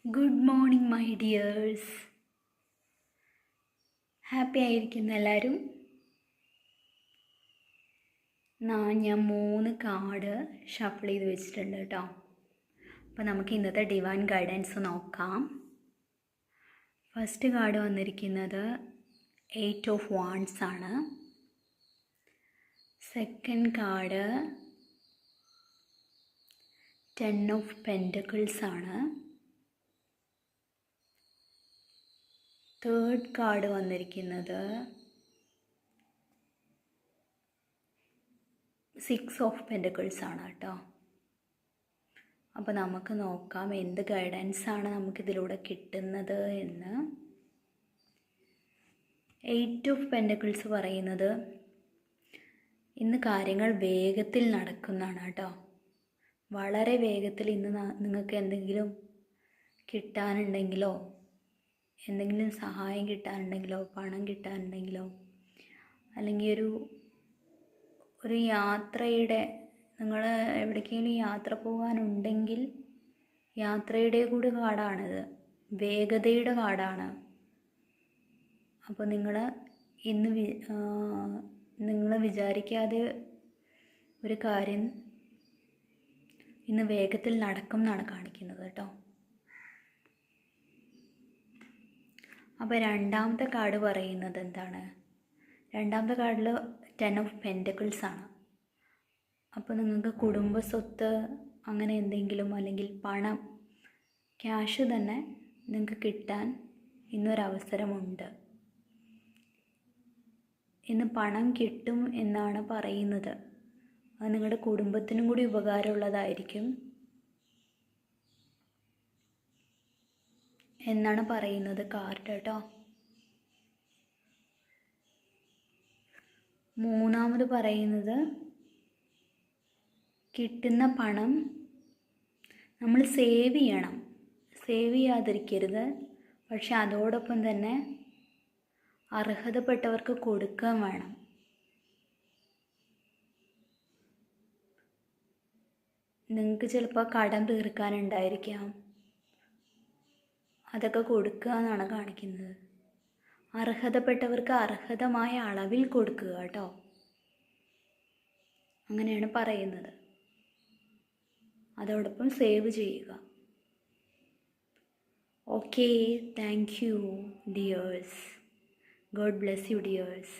Good morning my dears. Happy ആയിരിക്കുന്ന എല്ലാവരും. ഞാൻ 3 കാർഡ് ഷഫിൾ ചെയ്ത് വെച്ചിട്ടുണ്ട് കേട്ടോ. അപ്പോൾ നമുക്ക് ഇന്നത്തെ ഡിവൈൻ ഗൈഡൻസ് നോക്കാം. ഫസ്റ്റ് കാർഡ് വന്നിരിക്കുന്നത് 8 ഓഫ് വാണ്ട്സ് ആണ്. സെക്കൻഡ് കാർഡ് 10 ഓഫ് പെൻറ്റക്കിൾസ് ആണ്. തേർഡ് കാർഡ് വന്നിരിക്കുന്നത് 6 ഓഫ് പെൻറ്റക്കിൾസ് ആണ് കേട്ടോ. അപ്പോൾ നമുക്ക് നോക്കാം എന്ത് ഗൈഡൻസ് ആണ് നമുക്കിതിലൂടെ കിട്ടുന്നത് എന്ന്. 8 ഓഫ് പെൻറ്റക്കിൾസ് പറയുന്നത് ഇന്ന് കാര്യങ്ങൾ വേഗത്തിൽ നടക്കുന്നതാണ് കേട്ടോ. വളരെ വേഗത്തിൽ ഇന്ന് നിങ്ങൾക്ക് എന്തെങ്കിലും കിട്ടാനുണ്ടെങ്കിലോ, എന്തെങ്കിലും സഹായം കിട്ടാനുണ്ടെങ്കിലോ, പണം കിട്ടാനുണ്ടെങ്കിലോ, അല്ലെങ്കിൽ ഒരു യാത്രയുടെ, നിങ്ങൾ എവിടേക്കെങ്കിലും യാത്ര പോകാനുണ്ടെങ്കിൽ യാത്രയുടെ കൂടി കാർഡാണിത്. വേഗതയുടെ കാർഡാണ്. അപ്പോൾ നിങ്ങൾ വിചാരിക്കാതെ ഒരു കാര്യം ഇന്ന് വേഗത്തിൽ നടക്കും എന്നാണ് കാണിക്കുന്നത് കേട്ടോ. അപ്പോൾ രണ്ടാമത്തെ കാർഡ് പറയുന്നത് എന്താണ്? രണ്ടാമത്തെ കാർഡിൽ 10 ഓഫ് പെൻറ്റക്കിൾസ് ആണ്. അപ്പോൾ നിങ്ങൾക്ക് കുടുംബ സ്വത്ത് അങ്ങനെ എന്തെങ്കിലും, അല്ലെങ്കിൽ പണം, ക്യാഷ് തന്നെ നിങ്ങൾക്ക് കിട്ടാൻ ഇന്നൊരവസരമുണ്ട്. ഇന്ന് പണം കിട്ടും എന്നാണ് പറയുന്നത്. അത് നിങ്ങളുടെ കുടുംബത്തിനും കൂടി ഉപകാരമുള്ളതായിരിക്കും എന്നാണ് പറയുന്നത് കാർഡ് കേട്ടോ. മൂന്നാമത് പറയുന്നത് കിട്ടുന്ന പണം നമ്മൾ സേവ് ചെയ്യണം. സേവ് ചെയ്യാതിരിക്കരുത്. പക്ഷെ അതോടൊപ്പം തന്നെ അർഹതപ്പെട്ടവർക്ക് കൊടുക്കാൻ വേണം. നിങ്ങൾക്ക് ചിലപ്പോൾ കടം തീർക്കാനുണ്ടായിരിക്കാം. അതൊക്കെ കൊടുക്കുക എന്നാണ് കാണിക്കുന്നത്. അർഹതപ്പെട്ടവർക്ക് അർഹതമായ അളവിൽ കൊടുക്കുക കേട്ടോ. അങ്ങനെയാണ് പറയുന്നത്. അതോടൊപ്പം സേവ് ചെയ്യുക. Okay, thank you dears. God bless you dears.